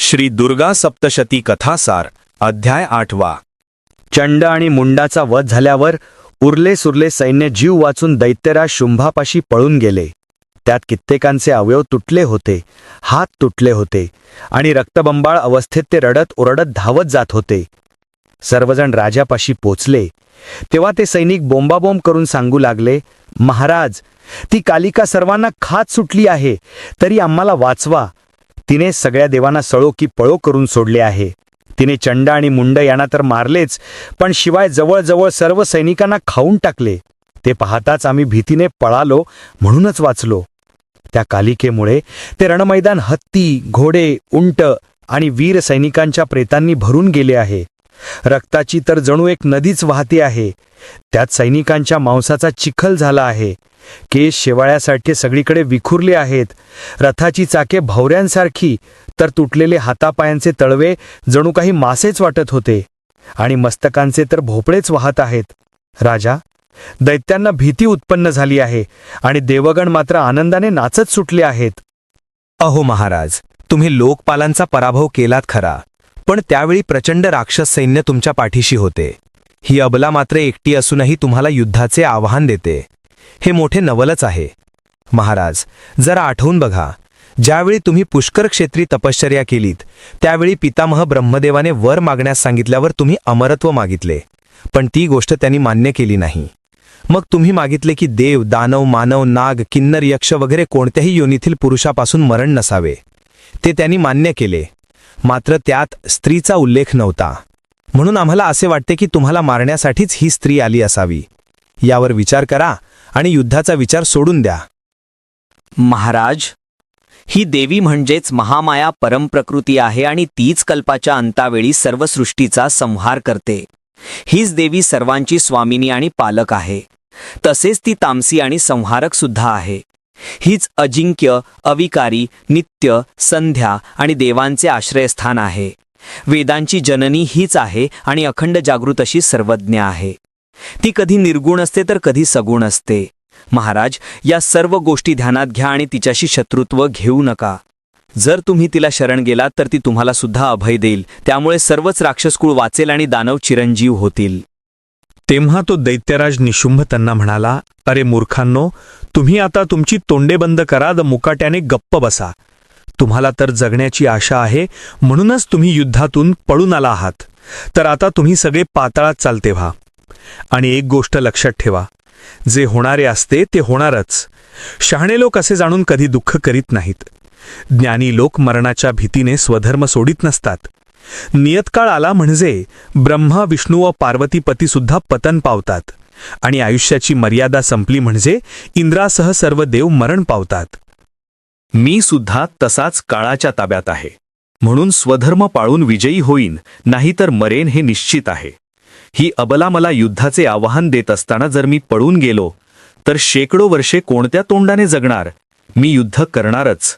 श्री दुर्गा सप्तशती कथासार अध्याय 8वा। चंड आणि मुंडाचा वध झाल्यावर उरले सुरले सैन्य जीव वाचून दैत्यराज शुंभापाशी पळून गेले। त्यात कित्येकांचे अवयव तुटले होते, हात तुटले होते आणि रक्तबंबाळ अवस्थेत ते रडत ओरडत धावत जात होते। सर्वजण राजापाशी पोचले तेव्हा ते सैनिक बोंबाबोंब करून सांगू लागले, महाराज, ती कालिका सर्वांना खात सुटली आहे, तरी आम्हाला वाचवा। तिने सगळ्या देवांना सळो की पळो करून सोडले आहे। तिने चंड आणि मुंड यांना तर मारलेच, पण शिवाय जवळजवळ सर्व सैनिकांना खाऊन टाकले। ते पाहताच आम्ही भीतीने पळालो, म्हणूनच वाचलो। त्या कालिकेमुळे ते रणमैदान हत्ती, घोडे, उंट आणि वीर सैनिकांच्या प्रेतांनी भरून गेले आहे। रक्ताची तर जणू एक नदीच वाहते आहे। त्यात सैनिकांच्या मांसाचा चिखल झाला आहे। केस शेवाळ्यासारखे सगळीकडे विखुरले आहेत। रथाची चाके भवऱ्यांसारखी, तर तुटलेले हातापायांचे तळवे जणू काही मासेच वाटत होते आणि मस्तकांचे तर भोपळेच वाहत आहेत। राजा, दैत्यांना भीती उत्पन्न झाली आहे आणि देवगण मात्र आनंदाने नाचत सुटले आहेत। अहो महाराज, तुम्ही लोकपालांचा पराभव केलात खरा, पण त्यावेळी प्रचंड राक्षस सैन्य तुमच्या पाठीशी होते। ही अबला मात्र एकटी असूनही तुम्हाला युद्धाचे आवाहन देते। हे मोठे नवलच आहे। महाराज, जरा आठवून बघा, ज्यावेळी तुम्ही पुष्कर क्षेत्री तपश्चर्या केलीत त्यावेळी पितामह ब्रह्मदेवाने वर मागण्यास सांगितल्यावर तुम्ही अमरत्व मागितले, पण ती गोष्ट त्यांनी मान्य केली नाही। मग तुम्ही मागितले की देव, दानव, मानव, नाग, किन्नर, यक्ष वगैरे कोणत्याही योनीतील पुरुषापासून मरण नसावे। ते त्यांनी मान्य केले, मात्र त्यात स्त्रीचा उल्लेख नव्हता। म्हणून आम्हाला असे वाटते की तुम्हाला मारण्यासाठीच ही स्त्री आली असावी। यावर विचार करा आणि युद्धाचा विचार सोडून द्या। महाराज, ही देवी म्हणजेच महामाया परमप्रकृती आहे आणि तीच कल्पाच्या अंतावेळी सर्व सृष्टीचा संहार करते। हीच देवी सर्वांची स्वामिनी आणि पालक आहे। तसेच ती तामसी आणि संहारक सुद्धा आहे। हीच अजिंक्य, अविकारी, नित्य, संध्या आणि देवांचे आश्रयस्थान आहे। वेदांची जननी हीच आहे आणि अखंड जागृत अशी सर्वज्ञ आहे। ती कधी निर्गुण असते तर कधी सगुण असते। महाराज, या सर्व गोष्टी ध्यानात घ्या आणि तिच्याशी शत्रुत्व घेऊ नका। जर तुम्ही तिला शरण गेलात तर ती तुम्हाला सुद्धा अभय देईल। त्यामुळे सर्वच राक्षसकुळ वाचेल आणि दानव चिरंजीव होतील। तेव्हा तो दैत्यराज निशुंभ त्यांना म्हणाला, अरे मूर्खांनो, तुम्ही आता तुमची तोंडे बंद करा व मुकाट्याने गप्प बसा। तुम्हाला तर जगण्याची आशा आहे, म्हणूनच तुम्ही युद्धातून पळून आला आहात। तर आता तुम्ही सगळे पाताळात चालते व्हा। आणि एक गोष्ट लक्षात ठेवा, जे होणारे असते ते होणारच। शहाणे लोक असे जाणून कधी दुःख करीत नाहीत। ज्ञानी लोक मरणाच्या भीतीने स्वधर्म सोडित नसतात। नियतकाळ आला म्हणजे ब्रह्मा, विष्णू व पार्वतीपतीसुद्धा पतन पावतात आणि आयुष्याची मर्यादा संपली म्हणजे इंद्रासह सर्व देव मरण पावतात। मी सुद्धा तसाच काळाच्या ताब्यात आहे, म्हणून स्वधर्म पाळून विजयी होईन, नाहीतर मरेन हे निश्चित आहे। ही अबला मला युद्धाचे आवाहन देत असताना जर मी पळून गेलो तर शेकडो वर्षे कोणत्या तोंडाने जगणार? मी युद्ध करणारच।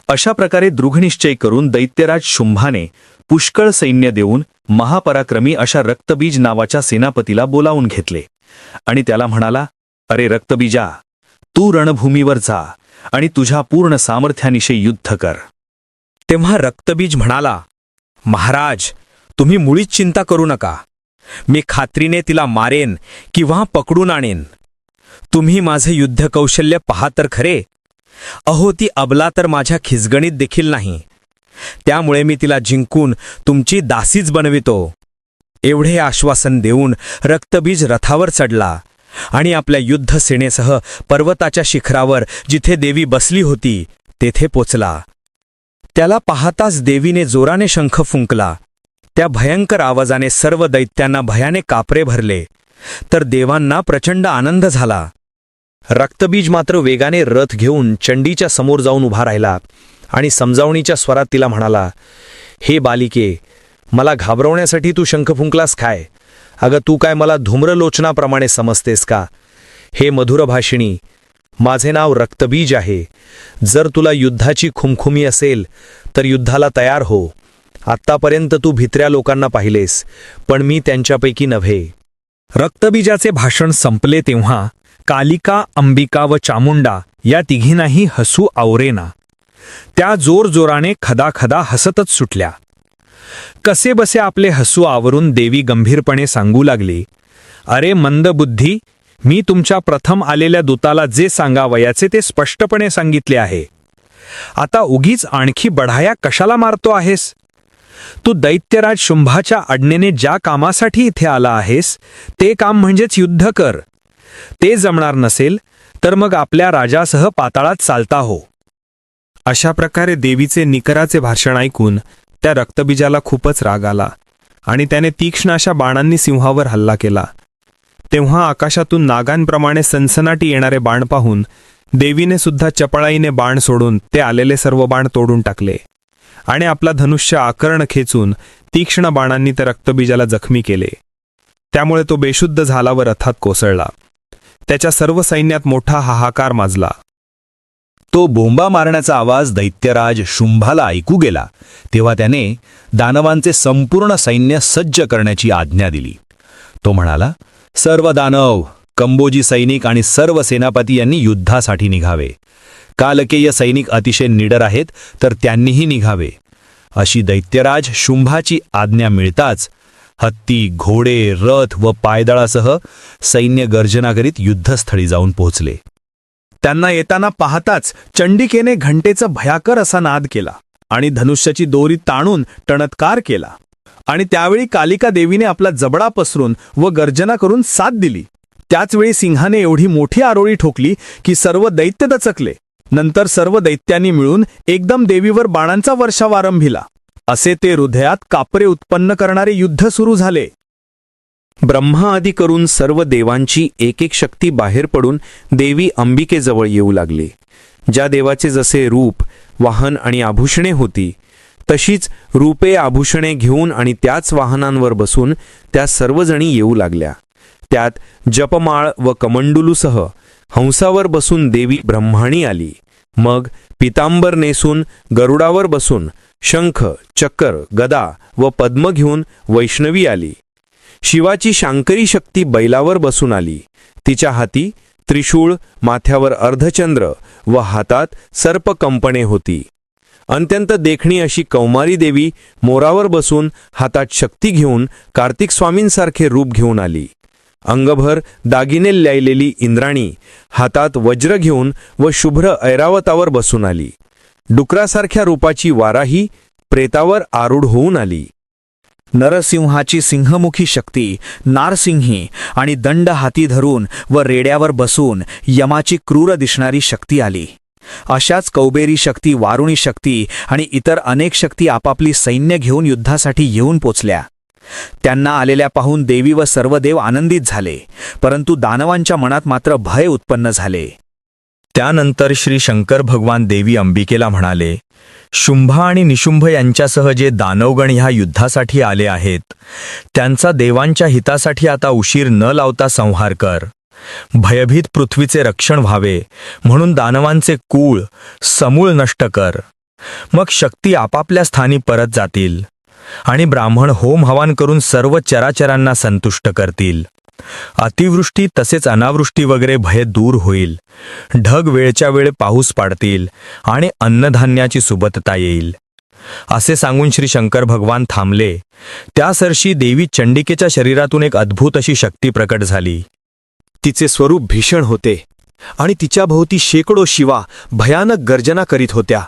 अशा प्रकारे दृढनिश्चय करून दैत्यराज शुंभाने पुष्कळ सैन्य देऊन महापराक्रमी अशा रक्तबीज नावाच्या सेनापतीला बोलावून घेतले आणि त्याला म्हणाला, अरे रक्तबीजा, तू रणभूमीवर जा आणि तुझ्या पूर्ण सामर्थ्यानिशी युद्ध कर। तेव्हा रक्तबीज म्हणाला, महाराज, तुम्ही मुळीच चिंता करू नका। मी खात्रीने तिला मारेन किंवा पकडून आणेन। तुम्ही माझे युद्ध कौशल्य पहा तर खरे। अहो, ती अबला तर माझ्या खिसगणीत देखील नाही। त्यामुळे मी तिला जिंकून तुमची दासीच बनवितो। एवढे आश्वासन देऊन रक्तबीज रथावर चढला आणि आपल्या युद्ध सेनेसह पर्वताच्या शिखरावर जिथे देवी बसली होती तेथे पोचला। त्याला पाहताच देवीने जोराने शंख फुंकला। त्या भयंकर आवाजाने सर्व दैत्यांना भयाने कापरे भरले, तर देवांना प्रचंड आनंद झाला। रक्तबीज मात्र वेगाने रथ घेऊन चंडीच्या समोर जाऊन उभा राहिला आणि समजावणीच्या स्वरात तिला म्हणाला, हे बालिके, मला घाबरवण्यासाठी तू शंख फुंकलास काय? अगं, तू काय मला धूम्रलोचनाप्रमाणे समजतेस का? हे मधुरभाषिणी, माझे नाव रक्तबीज आहे। जर तुला युद्धाची खुमखुमी असेल तर युद्धाला तयार हो। आत्तापर्यंत तू भित्र्या लोकांना पाहिलेस, पण मी त्यांच्यापैकी नव्हे। रक्तबीजाचे भाषण संपले तेव्हा कालिका, अंबिका व चामुंडा या तिघींनाही हसू आवरेना। त्या जोरजोराने खदाखदा हसतच सुटल्या. कसे बसे आपले हसू आवरून देवी गंभीरपणे सांगू लागली, अरे मंदबुद्धी, मी तुमच्या प्रथम आलेल्या दूताला जे सांगावयाचे ते स्पष्टपणे सांगितले आहे. आता उगीच आणखी बढाया कशाला मारतो आहेस? तू दैत्यराज शुंभाच्या आज्ञेने ज्या कामासाठी इथे आला आहेस ते काम म्हणजेच युद्ध कर. ते जमणार नसेल तर मग आपल्या राजासह पाताळात चालता हो. अशा प्रकारे देवीचे निकराचे भाषण ऐकून त्या रक्तबीजाला खूपच राग आला आणि त्याने तीक्ष्ण अशा बाणांनी सिंहावर हल्ला केला. तेव्हा आकाशातून नागांप्रमाणे सनसनाटी येणारे बाण पाहून देवीने सुद्धा चपळाईने बाण सोडून ते आलेले सर्व बाण तोडून टाकले आणि आपला धनुष्य आकर्ण खेचून तीक्ष्ण बाणांनी त्या रक्तबीजाला जखमी केले. त्यामुळे तो बेशुद्ध झाला व रथात कोसळला. त्याच्या सर्व सैन्यात मोठा हाहाकार माजला. तो बोंबा मारण्याचा आवाज दैत्यराज शुंभाला ऐकू गेला तेव्हा त्याने दानवांचे संपूर्ण सैन्य सज्ज करण्याची आज्ञा दिली. तो म्हणाला, सर्व दानव, कंबोजी सैनिक आणि सर्व सेनापती यांनी युद्धासाठी निघावे. कालकेय सैनिक अतिशय निडर आहेत तर त्यांनीही निघावे. अशी दैत्यराज शुंभाची आज्ञा मिळताच हत्ती, घोडे, रथ व पायदळासह सैन्य गर्जना करीत युद्धस्थळी जाऊन पोहोचले. त्यांना येताना पाहताच चंडिकेने घंटेचा भयाकर असा नाद केला आणि धनुष्याची दोरी ताणून टणत्कार केला. आणि त्यावेळी कालिका देवीने आपला जबडा पसरून व गर्जना करून साथ दिली. त्याचवेळी सिंहाने एवढी मोठी आरोळी ठोकली की सर्व दैत्य दचकले. नंतर सर्व दैत्यांनी मिळून एकदम देवीवर बाणांचा वर्षाव आरंभिला. असे ते हृदयात कापरे उत्पन्न करणारे युद्ध सुरू झाले. ब्रह्मा आदी करून सर्व देवांची एक एक शक्ती बाहेर पडून देवी अंबिकेजवळ येऊ लागली. ज्या देवाचे जसे रूप, वाहन आणि आभूषणे होती तशीच रूपे, आभूषणे घेऊन आणि त्याच वाहनांवर बसून त्या सर्वजणी येऊ लागल्या. त्यात जपमाळ व कमंडुलूसह हंसावर बसून देवी ब्रह्माणी आली. मग पितांबर नेसून गरुडावर बसून शंख, चक्र, गदा व पद्म घेऊन वैष्णवी आली. शिवाची शांकरी शक्ती बैलावर बसून आली. तिच्या हाती त्रिशूळ, माथ्यावर अर्धचंद्र व हातात सर्पकंपणे होती. अत्यंत देखणी अशी कौमारी देवी मोरावर बसून हातात शक्ती घेऊन कार्तिक स्वामींसारखे रूप घेऊन आली. अंगभर दागिने ल्यायलेली इंद्राणी हातात वज्र घेऊन व शुभ्र ऐरावतावर बसून आली. डुकरासारख्या रूपाची वाराही प्रेतावर आरूढ होऊन आली. नरसिंहाची सिंहमुखी शक्ती नारसिंही आणि दंड हाती धरून व रेड्यावर बसून यमाची क्रूर दिसणारी शक्ती आली. अशाच कौबेरी शक्ती, वारुणी शक्ती आणि इतर अनेक शक्ती आपापली सैन्य घेऊन युद्धासाठी येऊन पोचल्या. त्यांना आलेल्या पाहून देवी व सर्व देव आनंदित झाले, परंतु दानवांच्या मनात मात्र भय उत्पन्न झाले. त्यानंतर श्री शंकर भगवान देवी अंबिकेला म्हणाले, शुंभ आणि निशुंभ यांच्यासह जे दानवगण ह्या युद्धासाठी आले आहेत त्यांचा देवांच्या हितासाठी आता उशीर न लावता संहार कर. भयभीत पृथ्वीचे रक्षण व्हावे म्हणून दानवांचे कूळ समूळ नष्ट कर. मग शक्ती आपापल्या स्थानी परत जातील आणि ब्राह्मण होम हवन करून सर्व चराचरांना संतुष्ट करतील. अतिवृष्टी तसेच अनावृष्टी वगैरे भय दूर होईल. ढग वेळच्या वेळ पाऊस पाडतील आणि अन्नधान्याची सुबत्ता येईल. असे सांगून श्री शंकर भगवान थांबले. त्यासर्षी देवी चंडिकेच्या शरीरातून एक अद्भुत अशी शक्ती प्रकट झाली. तिचे स्वरूप भीषण होते आणि तिच्या भोवती शेकडो शिवा भयानक गर्जना करीत होत्या.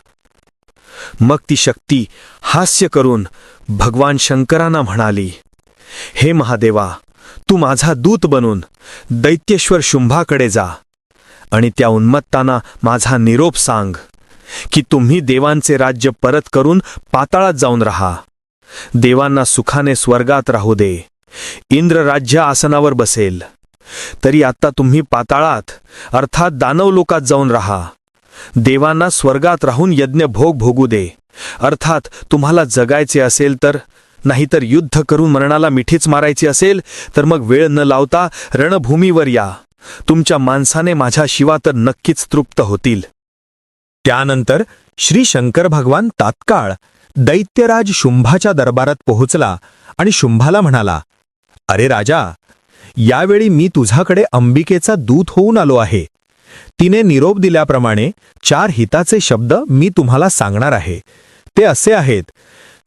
मग ती शक्ती हास्य करून भगवान शंकरांना म्हणाली, हे महादेवा, तू माझा दूत बनून दैत्येश्वर शुंभाकडे जा आणि त्या उन्मत्तांना माझा निरोप सांग की तुम्ही देवांचे राज्य परत करून पाताळात जाऊन राहा. देवांना सुखाने स्वर्गात राहू दे. इंद्र राज्य आसनावर बसेल. तरी आता तुम्ही पाताळात अर्थात दानव लोकात जाऊन राहा. देवांना स्वर्गात राहून यज्ञ भोग भोगू दे. अर्थात तुम्हाला जगायचे असेल तर, नाहीतर युद्ध करून मरणाला मिठीच मारायची असेल तर मग वेळ न लावता रणभूमीवर या. तुमच्या माणसाने माझ्या शिवा तर नक्कीच तृप्त होतील. त्यानंतर श्री शंकर भगवान तात्काळ दैत्यराज शुंभाच्या दरबारात पोहोचला आणि शुंभाला म्हणाला, अरे राजा, यावेळी मी तुझ्याकडे अंबिकेचा दूत होऊन आलो आहे. तिने निरोप दिल्याप्रमाणे 4 हिताचे शब्द मी तुम्हाला सांगणार आहे. ते असे आहेत: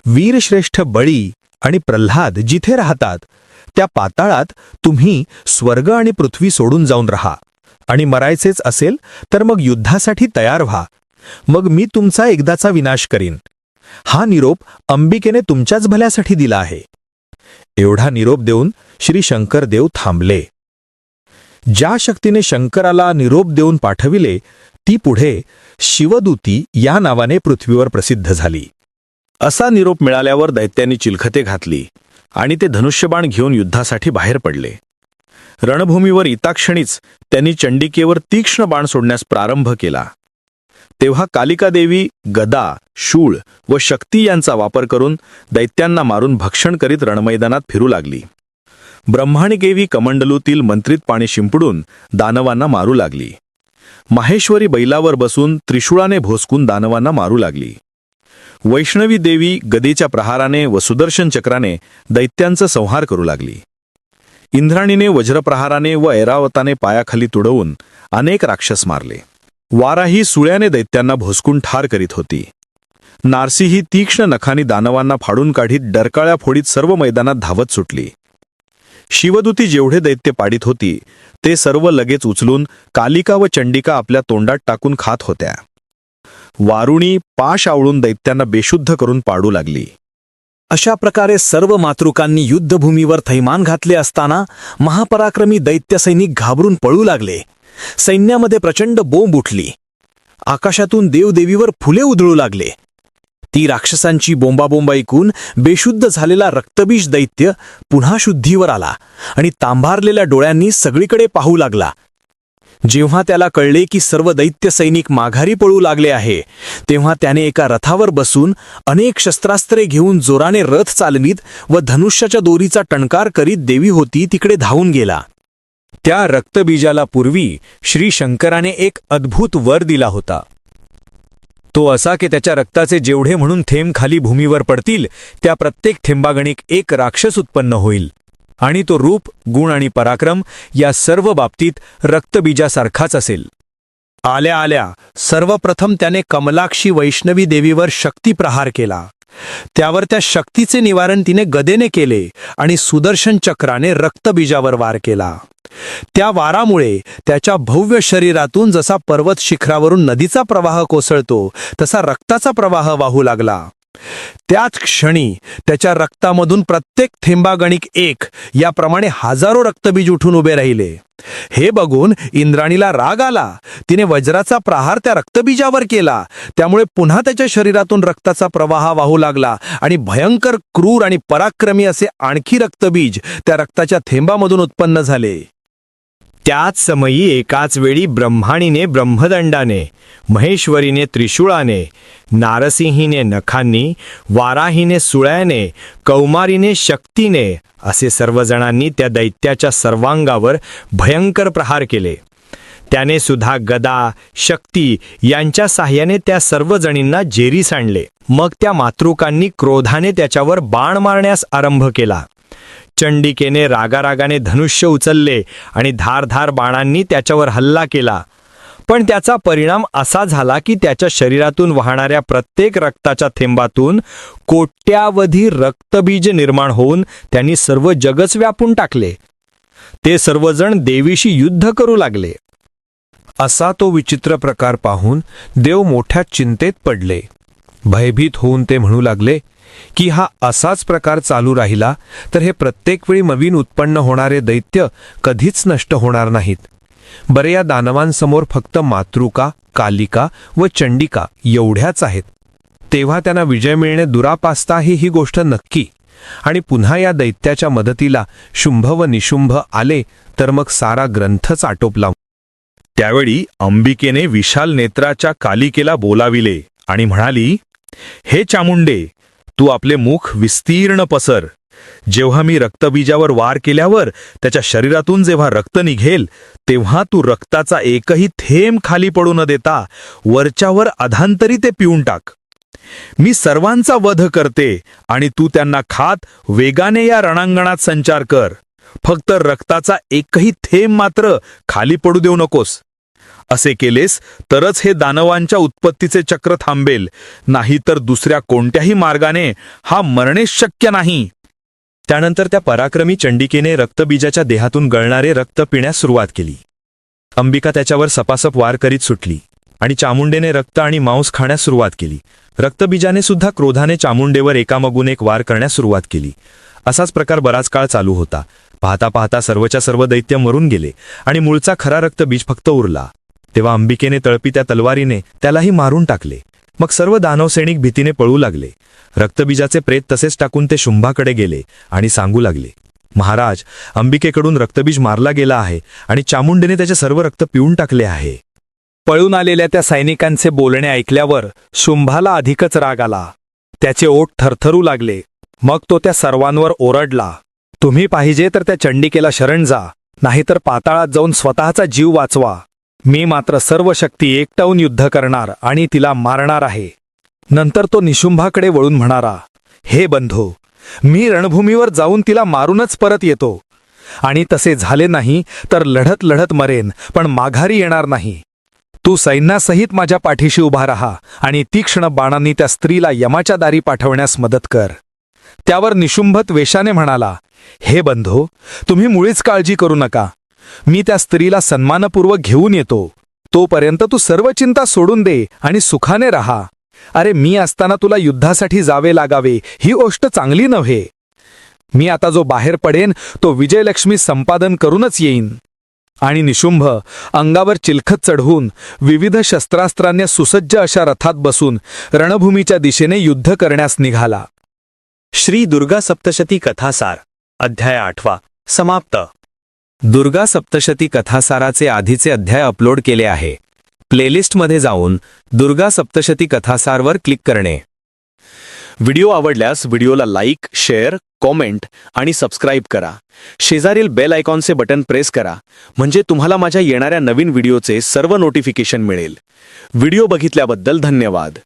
वीरश्रेष्ठ बळी आणि प्रल्हाद जिथे राहतात त्या पाताळात तुम्ही स्वर्ग आणि पृथ्वी सोडून जाऊन राहा, आणि मरायचेच असेल तर मग युद्धासाठी तयार व्हा. मग मी तुमचा एकदाचा विनाश करीन. हा निरोप अंबिकेने तुमच्याच भल्यासाठी दिला आहे. एवढा निरोप देऊन श्री शंकरदेव थांबले. ज्या शक्तीने शंकराला निरोप देऊन पाठविले ती पुढे शिवदूती या नावाने पृथ्वीवर प्रसिद्ध झाली. असा निरोप मिळाल्यावर दैत्यांनी चिलखते घातली आणि ते धनुष्यबाण घेऊन युद्धासाठी बाहेर पडले. रणभूमीवर येताक्षणीच त्यांनी चंडिकेवर तीक्ष्ण बाण सोडण्यास प्रारंभ केला. तेव्हा कालिका देवी गदा, शूळ व शक्ती यांचा वापर करून दैत्यांना मारून भक्षण करीत रणमैदानात फिरू लागली. ब्रह्माणी देवी कमंडलूतील मंत्रित पाणी शिंपडून दानवांना मारू लागली. माहेश्वरी बैलावर बसून त्रिशूळाने भोसकून दानवांना मारू लागली. वैष्णवी देवी गदेच्या प्रहाराने व सुदर्शन चक्राने दैत्यांचा संहार करू लागली. इंद्राणीने वज्रप्रहाराने व ऐरावताने पायाखाली तुडवून अनेक राक्षस मारले. वाराही सुळ्याने दैत्यांना भोसकून ठार करीत होती. नारसीही तीक्ष्ण नखांनी दानवांना फाडून काढीत डरकाळ्या फोडीत सर्व मैदानात धावत सुटली. शिवदूती जेवढे दैत्य पाडीत होती ते सर्व लगेच उचलून कालिका व चंडिका आपल्या तोंडात टाकून खात होत्या. वारुणी पाश आवळून दैत्यांना बेशुद्ध करून पाडू लागली. अशा प्रकारे सर्व मातृकांनी युद्धभूमीवर थैमान घातले असताना महापराक्रमी दैत्यसैनिक घाबरून पळू लागले. सैन्यामध्ये प्रचंड बोंब उठली. आकाशातून देवदेवीवर फुले उधळू लागले. ती राक्षसांची बोंबाबोंब ऐकून बेशुद्ध झालेला रक्तबीज दैत्य पुन्हा शुद्धीवर आला आणि तांभारलेल्या डोळ्यांनी सगळीकडे पाहू लागला. जेव्हा त्याला कळले की सर्व दैत्य सैनिक माघारी पळू लागले आहे, तेव्हा त्याने एका रथावर बसून अनेक शस्त्रास्त्रे घेऊन जोराने रथ चालवीत व धनुष्याच्या दोरीचा टणकार करीत देवी होती तिकडे धावून गेला. त्या रक्तबीजाला पूर्वी श्री शंकराने एक अद्भुत वर दिला होता. तो असा की त्याच्या रक्ताचे जेवढे म्हणून थेंब खाली भूमीवर पडतील त्या प्रत्येक थेंबागणिक एक राक्षस उत्पन्न होईल, आणि तो रूप, गुण आणि पराक्रम या सर्व बाबतीत रक्तबीजासारखाच असेल. आल्या आल्या सर्वप्रथम त्याने कमलाक्षी वैष्णवी देवीवर शक्तिप्रहार केला. त्यावर त्या शक्तीचे निवारण तिने गदेने केले आणि सुदर्शन चक्राने रक्तबीजावर वार केला. त्या वारामुळे त्याच्या भव्य शरीरातून जसा पर्वत शिखरावरून नदीचा प्रवाह कोसळतो तसा रक्ताचा प्रवाह वाहू लागला. त्याच क्षणी त्याच्या रक्तामधून प्रत्येक थेंबागणिक एक याप्रमाणे हजारो रक्तबीज उठून उभे राहिले. हे बघून इंद्राणीला राग आला. तिने वज्राचा प्रहार त्या रक्तबीजावर केला. त्यामुळे पुन्हा त्याच्या शरीरातून रक्ताचा प्रवाह वाहू लागला आणि भयंकर, क्रूर आणि पराक्रमी असे आणखी रक्तबीज त्या रक्ताच्या थेंबामधून उत्पन्न झाले. त्याच समयी एकाच वेळी ब्रह्माणीने ब्रह्मदंडाने, महेश्वरीने त्रिशूळाने, नारसिंहीने नखांनी, वाराहीने सुळ्याने, कौमारीने शक्तीने असे सर्वजणांनी त्या दैत्याच्या सर्वांगावर भयंकर प्रहार केले. त्याने सुद्धा गदा, शक्ती यांच्या साह्याने त्या सर्वजणींना जेरीस आणले. मग त्या मातृकांनी क्रोधाने त्याच्यावर बाण मारण्यास आरंभ केला. चंडिकेने रागारागाने धनुष्य उचलले आणि धारधार बाणांनी त्याच्यावर हल्ला केला. पण त्याचा परिणाम असा झाला की त्याच्या शरीरातून वाहणाऱ्या प्रत्येक रक्ताच्या थेंबातून कोट्यावधी रक्तबीज निर्माण होऊन त्यांनी सर्व जगच व्यापून टाकले. ते सर्वजण देवीशी युद्ध करू लागले. असा तो विचित्र प्रकार पाहून देव मोठ्या चिंतेत पडले. भयभीत होऊन ते म्हणू लागले की हा असाच प्रकार चालू राहिला तर हे प्रत्येक वेळी नवीन उत्पन्न होणारे दैत्य कधीच नष्ट होणार नाहीत. बरे, या दानवांसमोर फक्त मातृका, कालिका व चंडिका एवढ्याच आहेत. तेव्हा त्यांना विजय मिळणे दुरापास्त आहे ही गोष्ट नक्की. आणि पुन्हा या दैत्याच्या मदतीला शुंभ व निशुंभ आले तर मग सारा ग्रंथच आटोपला. त्यावेळी अंबिकेने विशाल नेत्राच्या कालिकेला बोलाविले आणि म्हणाली, हे चामुंडे, तू आपले मुख विस्तीर्ण पसर. जेव्हा मी रक्तबीजावर वार केल्यावर त्याच्या शरीरातून जेव्हा रक्त निघेल तेव्हा तू रक्ताचा एकही थेंब खाली पडू न देता वरच्यावर अधांतरी ते पिऊन टाक. मी सर्वांचा वध करते आणि तू त्यांना खात वेगाने या रणांगणात संचार कर. फक्त रक्ताचा एकही थेंब मात्र खाली पडू देऊ नकोस. असे केलेस तरच हे दानवांच्या उत्पत्तीचे चक्र थांबेल, नाहीतर दुसऱ्या कोणत्याही मार्गाने हा मरणे शक्य नाही. त्यानंतर त्या पराक्रमी चंडिकेने रक्तबीजाच्या देहातून गळणारे रक्त पिण्यास सुरुवात केली. अंबिका त्याच्यावर सपासप वार करीत सुटली आणि चामुंडेने रक्त आणि मांस खाण्यास सुरुवात केली. रक्तबीजाने सुद्धा क्रोधाने चामुंडेवर एकामागून एक वार करण्यास सुरुवात केली. असाच प्रकार बराच काळ चालू होता. पाहता पाहता सर्वच्या सर्व दैत्य मरून गेले आणि मूळचा खरा रक्तबीज फक्त उरला. तेव्हा अंबिकेने तळपी त्या तलवारीने त्यालाही मारून टाकले. मग सर्व दानव सैनिक भीतीने पळू लागले. रक्तबीजाचे प्रेत तसेच टाकून ते शुंभाकडे गेले आणि सांगू लागले, महाराज, अंबिकेकडून रक्तबीज मारला गेला आहे आणि चामुंडेने त्याचे सर्व रक्त पिऊन टाकले आहे. पळून आलेल्या त्या सैनिकांचे बोलणे ऐकल्यावर शुंभाला अधिकच राग आला. त्याचे ओठ थरथरू लागले. मग तो त्या सर्वांवर ओरडला, तुम्ही पाहिजे तर त्या चंडिकेला शरण जा, नाहीतर पाताळात जाऊन स्वतःचा जीव वाचवा. मी मात्र सर्व शक्ती एकटावून युद्ध करणार आणि तिला मारणार आहे. नंतर तो निशुंभाकडे वळून म्हणाला, हे बंधू, मी रणभूमीवर जाऊन तिला मारूनच परत येतो. आणि तसे झाले नाही तर लढत लढत मरेन, पण माघारी येणार नाही. तू सैन्यासहित माझ्या पाठीशी उभा राहा आणि तीक्ष्ण बाणांनी त्या स्त्रीला यमाच्या दारी पाठवण्यास मदत कर. त्यावर निशुंभ द्वेषाने म्हणाला, हे बंधू, तुम्ही मुळीच काळजी करू नका. मी त्या स्त्रीला सन्मानपूर्वक घेऊन येतो. तोपर्यंत तू सर्व चिंता सोडून दे आणि सुखाने राहा. अरे, मी असताना तुला युद्धासाठी जावे लागावे ही गोष्ट चांगली नव्हे. मी आता जो बाहेर पडेन तो विजयलक्ष्मी संपादन करूनच येईन. आणि निशुंभ अंगावर चिलखत चढवून विविध शस्त्रास्त्रांनी सुसज्ज अशा रथात बसून रणभूमीच्या दिशेने युद्ध करण्यास निघाला. श्री दुर्गा सप्तशती कथासार अध्याय 8 समाप्त. दुर्गा सप्तशती कथासाराचे आधीचे अध्याय अपलोड केले आहे. प्लेलिस्टमध्ये जाऊन दुर्गा सप्तशती कथासारवर क्लिक करणे. व्हिडिओ आवडल्यास व्हिडिओला लाईक, शेअर, कॉमेंट आणि सबस्क्राईब करा. शेजारील बेल आयकॉनचे बटन प्रेस करा, म्हणजे तुम्हाला माझ्या येणाऱ्या नवीन व्हिडिओचे सर्व नोटिफिकेशन मिळेल. व्हिडिओ बघितल्याबद्दल धन्यवाद.